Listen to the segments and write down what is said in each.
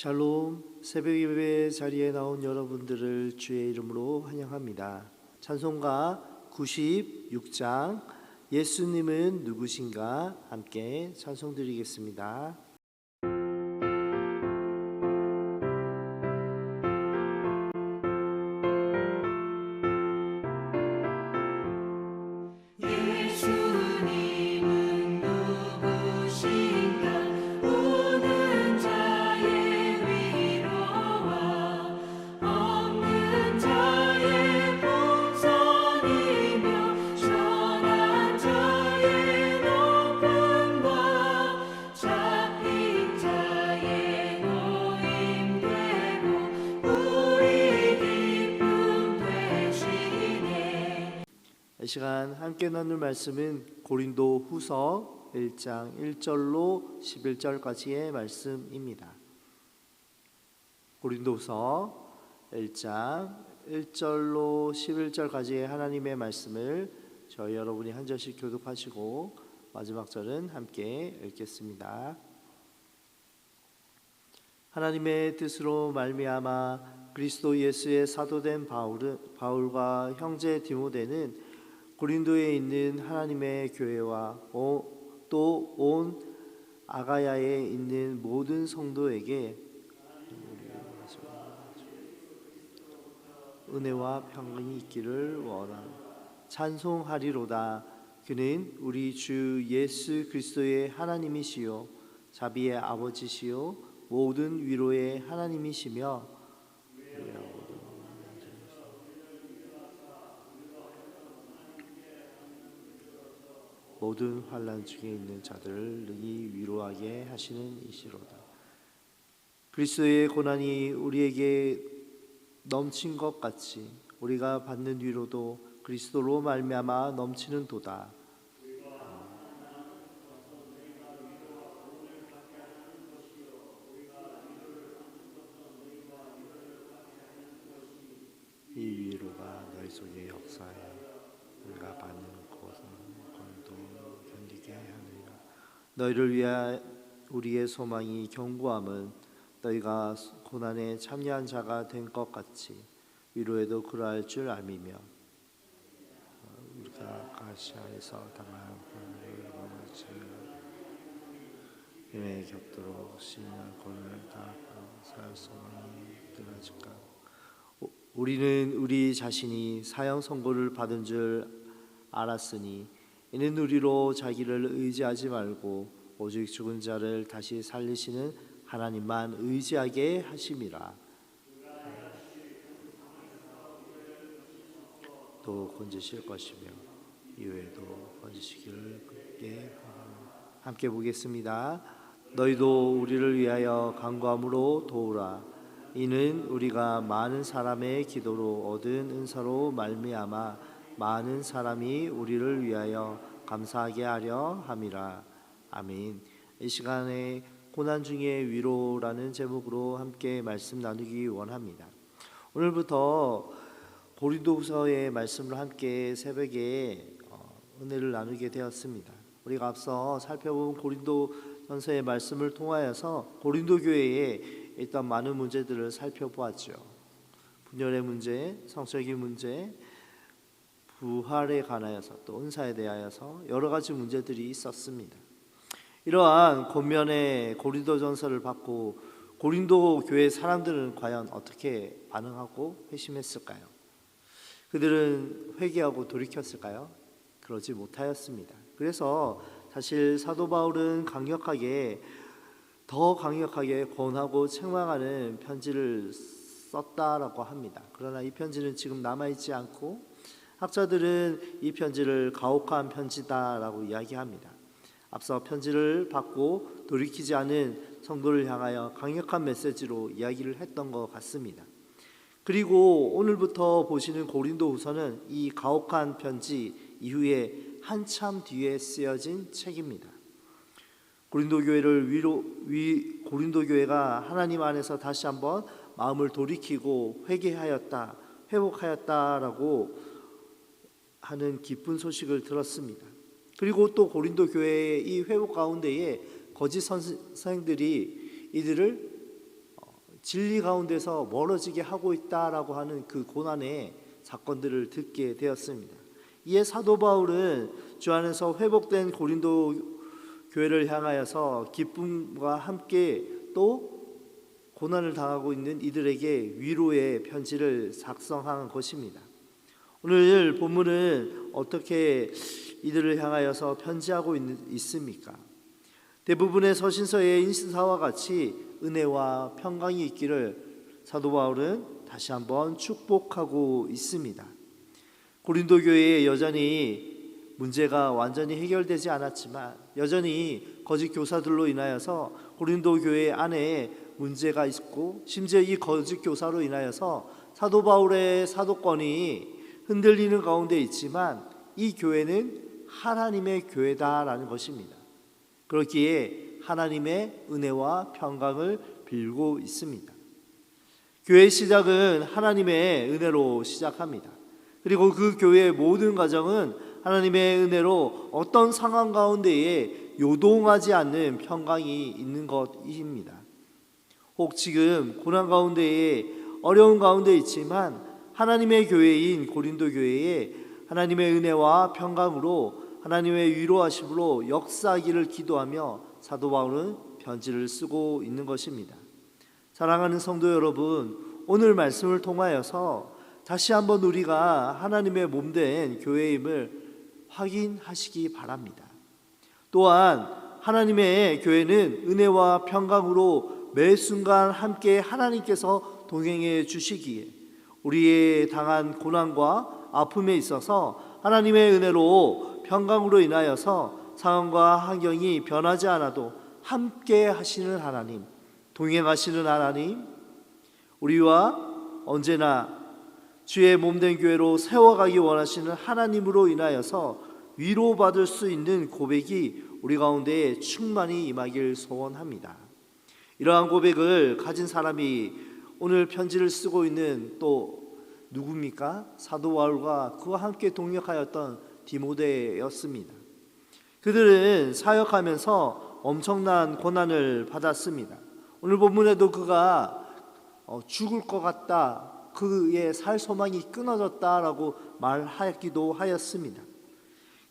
샬롬, 새벽 예배 자리에 나온 여러분들을 주의 이름으로 환영합니다. 찬송가 96장 예수님은 누구신가 함께 찬송 드리겠습니다. 이 시간 함께 나눌 말씀은 고린도 후서 1장 1절로 11절까지의 말씀입니다. 고린도 후서 1장 1절로 11절까지의 하나님의 말씀을 저희 여러분이 한 절씩 교독하시고 마지막 절은 함께 읽겠습니다. 하나님의 뜻으로 말미암아 그리스도 예수의 사도된 바울과 형제 디모데는 고린도에 있는 하나님의 교회와 또 온 아가야에 있는 모든 성도에게 은혜와 평강이 있기를 원하노라. 찬송하리로다. 그는 우리 주 예수 그리스도의 하나님이시요 자비의 아버지시요 모든 위로의 하나님이시며 모든 환난 중에 있는 자들을 능히 위로하게 하시는 이시로다. 그리스도의 고난이 우리에게 넘친 것 같이 우리가 받는 위로도 그리스도로 말미암아 넘치는 도다. 이 위로가 너희 속에 역사해 우리가 받는 너희를 위하여 우리의 소망이 견고함은 너희가 고난에 참여한 자가 된 것 같이 위로에도 그러할 줄 알미며 우리가 가시아에서 당한 힘에 겹도록 신을 고난을 당하고 살 소망이 드러질까. 우리는 우리 자신이 사형 선고를 받은 줄 알았으니 이는 우리로 자기를 의지하지 말고 오직 죽은 자를 다시 살리시는 하나님만 의지하게 하심이라. 또 건지실 것이며 이후에도 건지시기를 그렇게 함께 보겠습니다. 너희도 우리를 위하여 간구함으로 도우라. 이는 우리가 많은 사람의 기도로 얻은 은사로 말미암아 많은 사람이 우리를 위하여 감사하게 하려 함이라. 아멘. 이 시간에 고난 중에 위로라는 제목으로 함께 말씀 나누기 원합니다. 오늘부터 고린도후서의 말씀을 함께 새벽에 은혜를 나누게 되었습니다. 우리가 앞서 살펴본 고린도전서의 말씀을 통하여서 고린도 교회에 있던 많은 문제들을 살펴보았죠. 분열의 문제, 성적인 문제, 부활에 관하여서 또 은사에 대하여서 여러 가지 문제들이 있었습니다. 이러한 권면의 고린도전서를 받고 고린도 교회 사람들은 과연 어떻게 반응하고 회심했을까요? 그들은 회개하고 돌이켰을까요? 그러지 못하였습니다. 그래서 사실 사도 바울은 더 강력하게 권하고 책망하는 편지를 썼다라고 합니다. 그러나 이 편지는 지금 남아있지 않고 학자들은 이 편지를 가혹한 편지다라고 이야기합니다. 앞서 편지를 받고 돌이키지 않은 성도를 향하여 강력한 메시지로 이야기를 했던 것 같습니다. 그리고 오늘부터 보시는 고린도후서는 이 가혹한 편지 이후에 한참 뒤에 쓰여진 책입니다. 고린도 교회가 하나님 안에서 다시 한번 마음을 돌이키고 회복하였다라고 하는 기쁜 소식을 들었습니다. 그리고 또 고린도 교회의 이 회복 가운데에 거짓 선생들이 이들을 진리 가운데서 멀어지게 하고 있다라고 하는 그 고난의 사건들을 듣게 되었습니다. 이에 사도 바울은 주 안에서 회복된 고린도 교회를 향하여서 기쁨과 함께 또 고난을 당하고 있는 이들에게 위로의 편지를 작성한 것입니다. 오늘 본문은 어떻게 이들을 향하여서 편지하고 있습니까? 대부분의 서신서의 인사와 같이 은혜와 평강이 있기를 사도 바울은 다시 한번 축복하고 있습니다. 고린도 교회에 여전히 문제가 완전히 해결되지 않았지만 여전히 거짓 교사들로 인하여서 고린도 교회 안에 문제가 있고 심지어 이 거짓 교사로 인하여서 사도 바울의 사도권이 흔들리는 가운데 있지만 이 교회는 하나님의 교회다라는 것입니다. 그렇기에 하나님의 은혜와 평강을 빌고 있습니다. 교회의 시작은 하나님의 은혜로 시작합니다. 그리고 그 교회의 모든 과정은 하나님의 은혜로 어떤 상황 가운데에 요동하지 않는 평강이 있는 것입니다. 혹 지금 고난 가운데에 어려운 가운데 있지만 하나님의 교회인 고린도 교회에 하나님의 은혜와 평강으로 하나님의 위로하심으로 역사하기를 기도하며 사도 바울은 편지를 쓰고 있는 것입니다. 사랑하는 성도 여러분, 오늘 말씀을 통하여서 다시 한번 우리가 하나님의 몸된 교회임을 확인하시기 바랍니다. 또한 하나님의 교회는 은혜와 평강으로 매 순간 함께 하나님께서 동행해 주시기에 우리의 당한 고난과 아픔에 있어서 하나님의 은혜로 평강으로 인하여서 상황과 환경이 변하지 않아도 함께 하시는 하나님, 동행하시는 하나님, 우리와 언제나 주의 몸된 교회로 세워가기 원하시는 하나님으로 인하여서 위로받을 수 있는 고백이 우리 가운데에 충만히 임하길 소원합니다. 이러한 고백을 가진 사람이 오늘 편지를 쓰고 있는 또 누굽니까? 사도 바울과 그와 함께 동역하였던 디모데였습니다. 그들은 사역하면서 엄청난 고난을 받았습니다. 오늘 본문에도 그가 죽을 것 같다, 그의 살 소망이 끊어졌다라고 말하기도 하였습니다.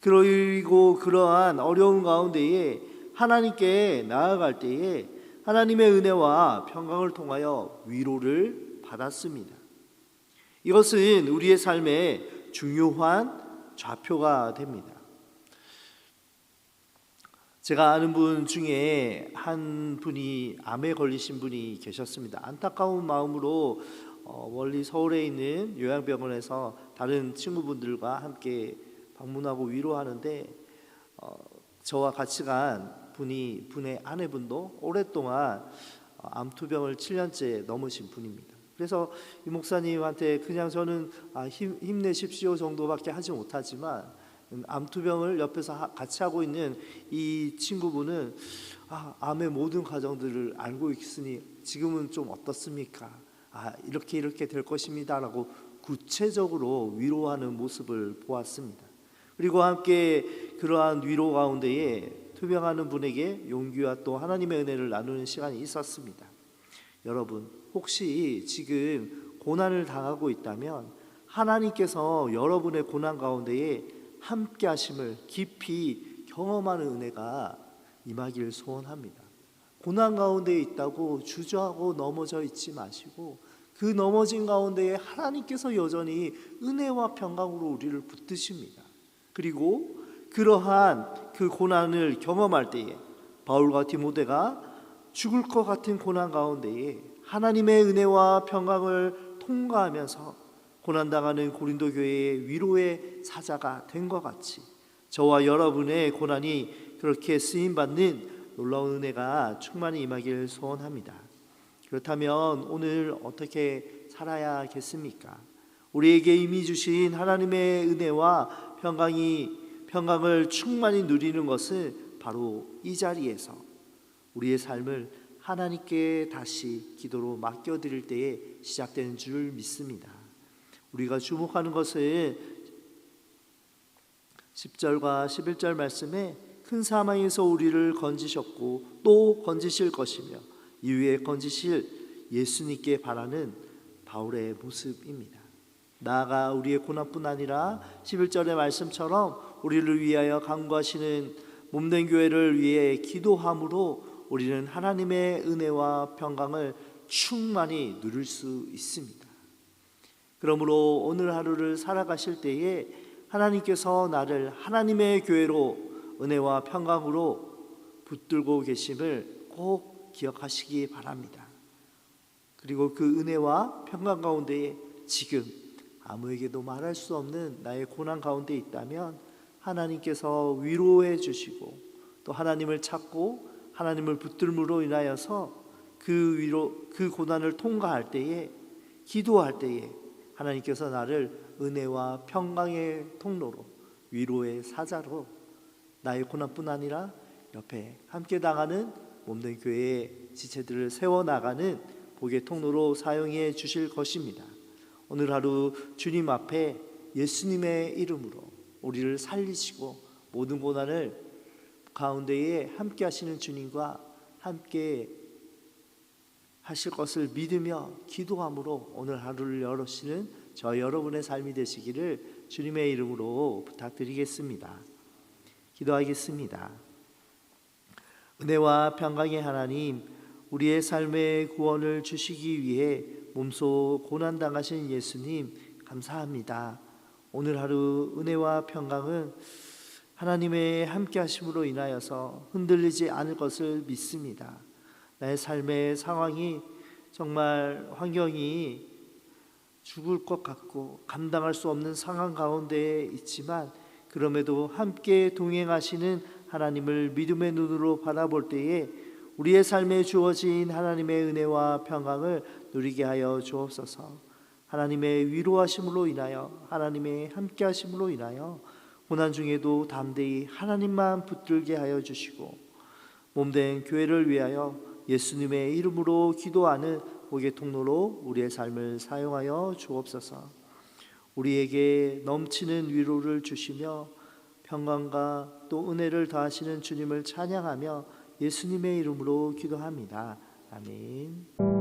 그리고 그러한 어려운 가운데에 하나님께 나아갈 때에 하나님의 은혜와 평강을 통하여 위로를 받았습니다. 이것은 우리의 삶의 중요한 좌표가 됩니다. 제가 아는 분 중에 한 분이 암에 걸리신 분이 계셨습니다. 안타까운 마음으로 멀리 서울에 있는 요양병원에서 다른 친구분들과 함께 방문하고 위로하는데 저와 같이 간 분의 아내분도 오랫동안 암투병을 7년째 넘으신 분입니다. 그래서 이 목사님한테 그냥 저는 힘내십시오 정도밖에 하지 못하지만 암투병을 옆에서 같이 하고 있는 이 친구분은 암의 모든 과정들을 알고 있으니 지금은 좀 어떻습니까? 이렇게 될 것입니다라고 구체적으로 위로하는 모습을 보았습니다. 그리고 함께 그러한 위로 가운데에 투병하는 분에게 용기와 또 하나님의 은혜를 나누는 시간이 있었습니다. 여러분, 혹시 지금 고난을 당하고 있다면 하나님께서 여러분의 고난 가운데에 함께 하심을 깊이 경험하는 은혜가 임하기를 소원합니다. 고난 가운데에 있다고 주저하고 넘어져 있지 마시고 그 넘어진 가운데에 하나님께서 여전히 은혜와 평강으로 우리를 붙드십니다. 그리고 그러한 그 고난을 경험할 때에 바울과 디모데가 죽을 것 같은 고난 가운데에 하나님의 은혜와 평강을 통과하면서 고난당하는 고린도 교회의 위로의 사자가 된 것 같이 저와 여러분의 고난이 그렇게 쓰임받는 놀라운 은혜가 충만히 임하기를 소원합니다. 그렇다면 오늘 어떻게 살아야겠습니까? 우리에게 이미 주신 하나님의 은혜와 평강을 충만히 누리는 것은 바로 이 자리에서 우리의 삶을 하나님께 다시 기도로 맡겨드릴 때에 시작되는 줄 믿습니다. 우리가 주목하는 것은 10절과 11절 말씀에 큰 사망에서 우리를 건지셨고 또 건지실 것이며 이후에 건지실 예수님께 바라는 바울의 모습입니다. 나아가 우리의 고난뿐 아니라 11절의 말씀처럼 우리를 위하여 간구하시는 몸된 교회를 위해 기도함으로 우리는 하나님의 은혜와 평강을 충만히 누릴 수 있습니다. 그러므로 오늘 하루를 살아가실 때에 하나님께서 나를 하나님의 교회로 은혜와 평강으로 붙들고 계심을 꼭 기억하시기 바랍니다. 그리고 그 은혜와 평강 가운데에 지금 아무에게도 말할 수 없는 나의 고난 가운데 있다면 하나님께서 위로해 주시고 또 하나님을 찾고 하나님을 붙들므로 인하여서 그 고난을 통과할 때에, 기도할 때에 하나님께서 나를 은혜와 평강의 통로로, 위로의 사자로 나의 고난뿐 아니라 옆에 함께 당하는 몸된 교회의 지체들을 세워나가는 복의 통로로 사용해 주실 것입니다. 오늘 하루 주님 앞에 예수님의 이름으로 우리를 살리시고 모든 고난을 가운데에 함께 하시는 주님과 함께 하실 것을 믿으며 기도함으로 오늘 하루를 열으시는 저 여러분의 삶이 되시기를 주님의 이름으로 부탁드리겠습니다. 기도하겠습니다. 은혜와 평강의 하나님, 우리의 삶에 구원을 주시기 위해 몸소 고난당하신 예수님 감사합니다. 오늘 하루 은혜와 평강은 하나님의 함께 하심으로 인하여서 흔들리지 않을 것을 믿습니다. 나의 삶의 상황이 정말 환경이 죽을 것 같고 감당할 수 없는 상황 가운데에 있지만 그럼에도 함께 동행하시는 하나님을 믿음의 눈으로 바라볼 때에 우리의 삶에 주어진 하나님의 은혜와 평강을 누리게 하여 주옵소서. 하나님의 위로하심으로 인하여, 하나님의 함께 하심으로 인하여 고난 중에도 담대히 하나님만 붙들게 하여 주시고 몸된 교회를 위하여 예수님의 이름으로 기도하는 복의 통로로 우리의 삶을 사용하여 주옵소서. 우리에게 넘치는 위로를 주시며 평강과 또 은혜를 더하시는 주님을 찬양하며 예수님의 이름으로 기도합니다. 아멘.